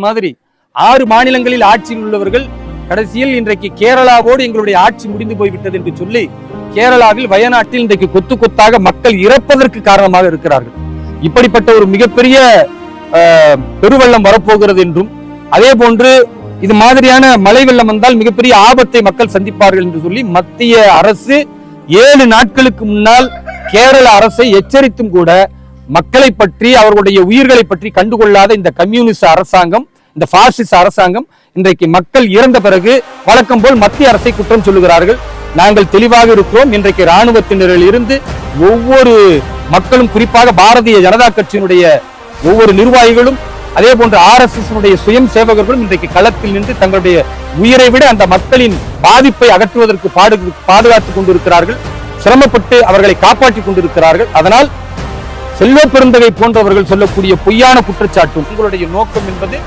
மாதிரி 6 மாநிலங்களில் ஆட்சியில் உள்ளவர்கள் கடைசியில் இன்றைக்கு கேரளாவோடு எங்களுடைய ஆட்சி முடிந்து போய்விட்டது என்று சொல்லி கேரளாவில் வயநாட்டில் இன்றைக்கு கொத்து கொத்தாக மக்கள் இறப்பதற்கு காரணமாக இருக்கிறார்கள். இப்படிப்பட்ட ஒரு மிகப்பெரிய பெருவெள்ளம் வரப்போகிறது என்றும் அதே போன்று இது மாதிரியான மழை வெள்ளம் வந்தால் மிகப்பெரிய ஆபத்தை மக்கள் சந்திப்பார்கள் என்று சொல்லி மத்திய அரசு 7 நாட்களுக்கு முன்னால் கேரள அரசை எச்சரித்தும் கூட மக்களை பற்றி அவர்களுடைய உயிர்களை பற்றி கண்டுகொள்ளாத இந்த கம்யூனிஸ்ட் அரசாங்கம், இந்த பாசிச அரசாங்கம் இன்றைக்கு மக்கள் இறந்த பிறகு வழக்கம் போல் மத்திய அரசை குற்றம் சொல்லுகிறார்கள். நாங்கள் தெளிவாக இருக்கிறோம். இன்றைக்கு இராணுவத்தினரில் இருந்து ஒவ்வொரு மக்களும், குறிப்பாக பாரதிய ஜனதா கட்சியினுடைய ஒவ்வொரு நிர்வாகிகளும், அதே போன்று RSS சுயம் சேவகர்களும் இன்றைக்கு களத்தில் நின்று தங்களுடைய உயிரை விட அந்த மக்களின் பாதிப்பை அகற்றுவதற்கு பாதுகாத்துக் கொண்டிருக்கிறார்கள். சிரமப்பட்டு அவர்களை காப்பாற்றிக் கொண்டிருக்கிறார்கள். அதனால் செல்வ பெருந்தகை போன்றவர்கள் சொல்லக்கூடிய பொய்யான குற்றச்சாட்டும் உங்களுடைய நோக்கம் என்பது